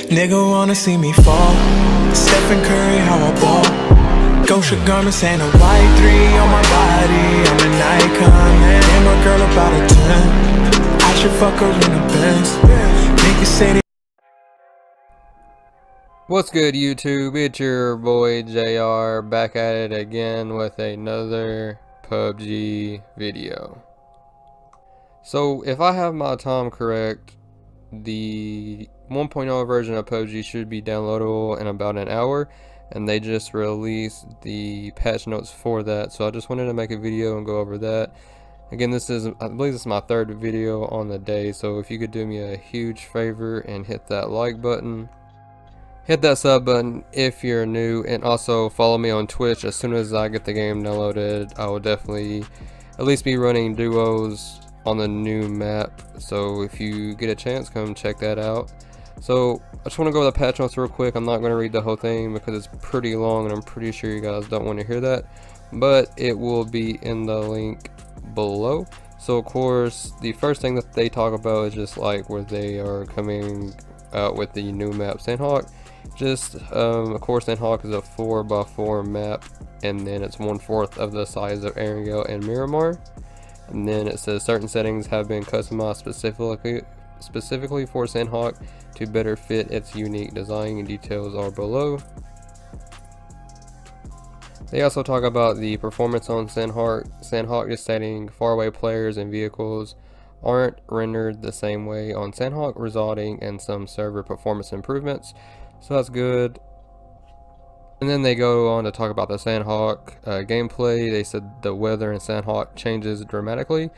Nigga wanna see me fall. Stephen Curry, how I ball. Gosha garments and a white 3 on my body. I'm an icon, man. Damn, a girl about a 10. I should fuck her in a Benz. Niggas say they. What's good, YouTube? It's your boy JR back at it again with another PUBG video. So if I have my time correct, the 1.0 version of PUBG should be downloadable in about an hour, and they just released the patch notes for that. So I just wanted to make a video and go over that. Again, I believe this is my 3rd video on the day, so if you could do me a huge favor and hit that like button. Hit that sub button if you're new, and also follow me on Twitch. As soon as I get the game downloaded, I will definitely at least be running duos on the new map. So if you get a chance, come check that out. So I just want to go over the patch notes real quick. I'm not going to read the whole thing because it's pretty long and I'm pretty sure you guys don't want to hear that, but it will be in the link below. So of course, the first thing that they talk about is just like where they are coming out with the new map Sanhok. Of course, Sanhok is a 4x4 map, and then it's 1/4 of the size of Erangel and Miramar. And then it says certain settings have been customized specifically for Sanhok to better fit its unique design, and details are below. They also talk about the performance on Sanhok, just stating faraway players and vehicles aren't rendered the same way on Sanhok, resulting in some server performance improvements. So that's good. And then they go on to talk about the Sanhok gameplay. They said the weather in Sanhok changes dramatically.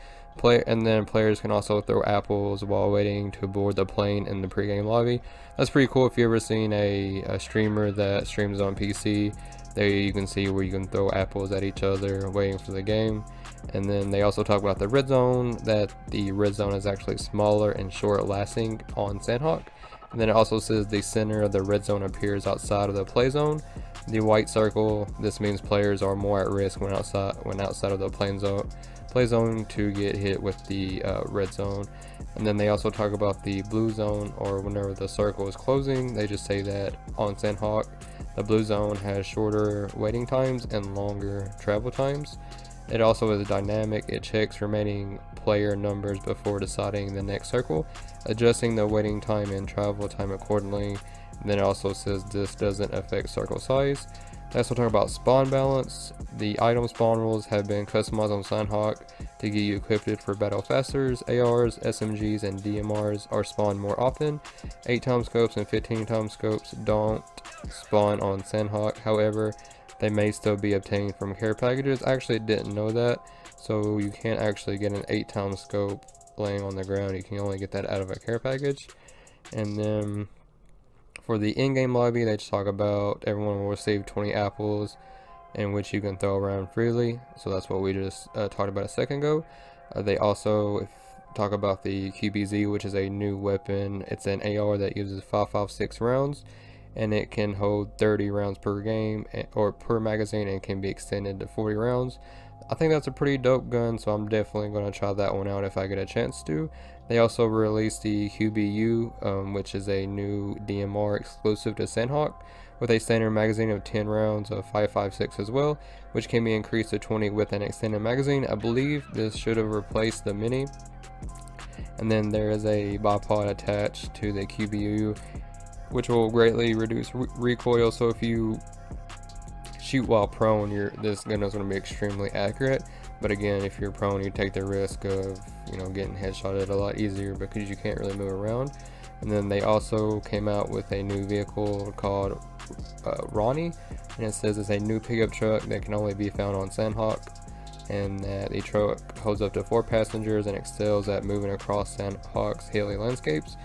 And then players can also throw apples while waiting to board the plane in the pregame lobby. That's pretty cool. If you ever seen a streamer that streams on PC, there you can see where you can throw apples at each other waiting for the game. And then they also talk about the red zone, that the red zone is actually smaller and short lasting on Sanhok. And then it also says the center of the red zone appears outside of the play zone. The white circle, this means players are more at risk when outside of the play zone to get hit with the red zone. And then they also talk about the blue zone, or whenever the circle is closing. They just say that on Sanhok, the blue zone has shorter waiting times and longer travel times. It also is dynamic. It checks remaining player numbers before deciding the next circle, adjusting the waiting time and travel time accordingly. And then it also says this doesn't affect circle size. They also talk about spawn balance. The item spawn rules have been customized on Sanhok to get you equipped for battle faster. ARs, SMGs, and DMRs are spawned more often. 8x scopes and 15x scopes don't spawn on Sanhok. However, they may still be obtained from care packages. I actually didn't know that. So you can't actually get an 8x scope laying on the ground. You can only get that out of a care package. And then for the in-game lobby, they just talk about everyone will receive 20 apples in which you can throw around freely. So that's what we just talked about a second ago. They also talk about the QBZ, which is a new weapon. It's an AR that uses 5.56 rounds, and it can hold 30 rounds per game or per magazine, and can be extended to 40 rounds. I think that's a pretty dope gun, so I'm definitely going to try that one out if I get a chance to. They also released the QBU, which is a new DMR exclusive to Sanhok, with a standard magazine of 10 rounds of 5.56 as well, which can be increased to 20 with an extended magazine. I believe this should have replaced the Mini. And then there is a bipod attached to the QBU, which will greatly reduce recoil. So if you shoot while prone, this gun is going to be extremely accurate. But again, if you're prone, you take the risk of getting headshotted a lot easier because you can't really move around. And then they also came out with a new vehicle called Ronnie, and it says it's a new pickup truck that can only be found on Sanhok, and that the truck holds up to 4 passengers and excels at moving across Sanhok's hilly landscapes,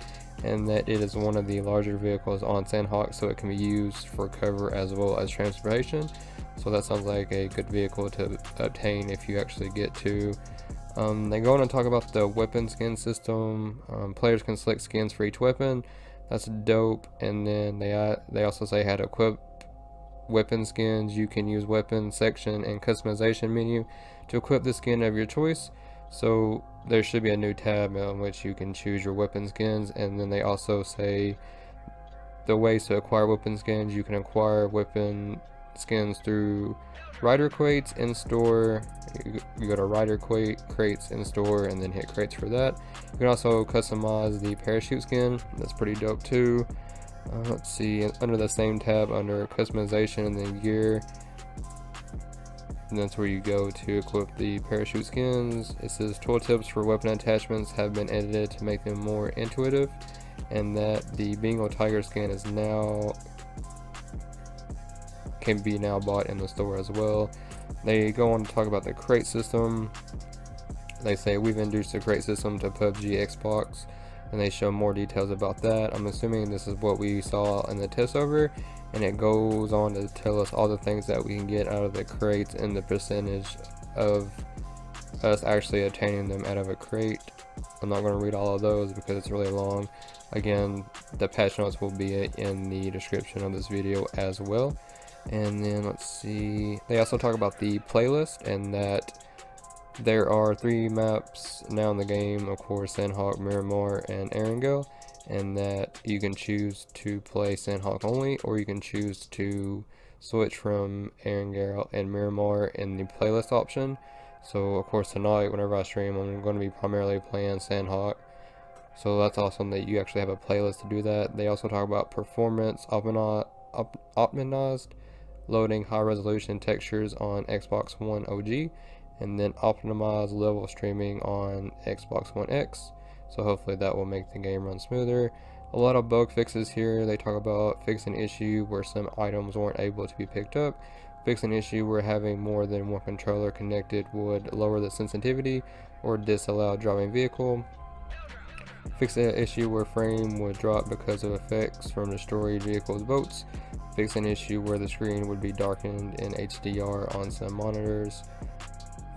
and that it is one of the larger vehicles on Sanhok, so it can be used for cover as well as transportation. So that sounds like a good vehicle to obtain if you actually get to. They go on and talk about the weapon skin system. Players can select skins for each weapon. That's dope. And then they also say how to equip weapon skins. You can use weapon section and customization menu to equip the skin of your choice. So there should be a new tab on which you can choose your weapon skins. And then they also say the ways to acquire weapon skins. You can acquire weapon skins through rider crates in store. You go to rider crates in store and then hit crates for that. You can also customize the parachute skin. That's pretty dope too. Let's see, under the same tab under customization and then gear, and that's where you go to equip the parachute skins. It says tooltips for weapon attachments have been edited to make them more intuitive, and that the Bengal Tiger skin is now can be now bought in the store as well. They go on to talk about the crate system. They say we've introduced the crate system to PUBG Xbox, and they show more details about that. I'm assuming this is what we saw in the test over, and it goes on to tell us all the things that we can get out of the crates and the percentage of us actually obtaining them out of a crate. I'm not going to read all of those because it's really long. Again, the patch notes will be in the description of this video as well. And then let's see, they also talk about the playlist, and that there are 3 maps now in the game, of course, Sanhok, Miramar, and Erangel, and that you can choose to play Sanhok only, or you can choose to switch from Erangel and Miramar in the playlist option. So of course tonight, whenever I stream, I'm going to be primarily playing Sanhok. So that's awesome that you actually have a playlist to do that. They also talk about performance optimized, loading high resolution textures on Xbox One OG, and then optimize level streaming on Xbox One X. So hopefully that will make the game run smoother. A lot of bug fixes here. They talk about fixing an issue where some items weren't able to be picked up, fix an issue where having more than one controller connected would lower the sensitivity or disallow driving vehicle, fix an issue where frame would drop because of effects from destroyed vehicles' boats, fix an issue where the screen would be darkened in HDR on some monitors,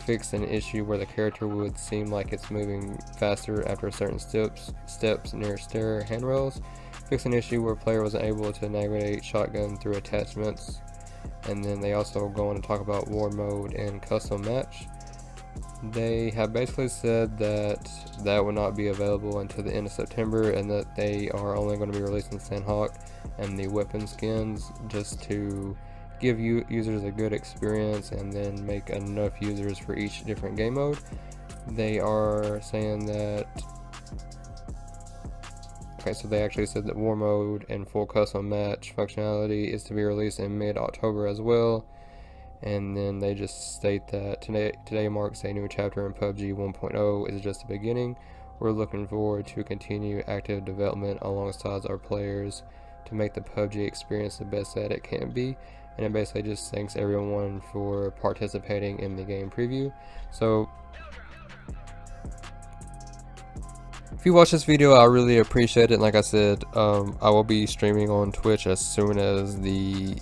fix an issue where the character would seem like it's moving faster after certain steps near stair handrails, fix an issue where player wasn't able to navigate shotgun through attachments. And then they also go on to talk about war mode and custom match. They have basically said that that will not be available until the end of September, and that they are only going to be releasing Sanhok and the weapon skins just to give you users a good experience and then make enough users for each different game mode. They are saying that, okay, so they actually said that war mode and full custom match functionality is to be released in mid-October as well. And then they just state that today marks a new chapter in PUBG 1.0 is just the beginning. We're looking forward to continue active development alongside our players to make the PUBG experience the best that it can be. And it basically just thanks everyone for participating in the game preview. So if you watch this video, I really appreciate it. And like I said, I will be streaming on Twitch as soon as the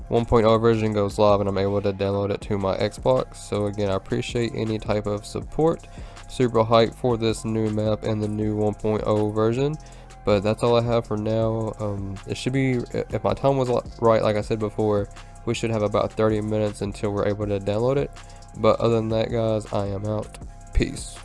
1.0 version goes live and I'm able to download it to my Xbox. So again, I appreciate any type of support. Super hyped for this new map and the new 1.0 version. But that's all I have for now. It should be, if my time was right, like I said before, we should have about 30 minutes until we're able to download it. But other than that, guys, I am out. Peace.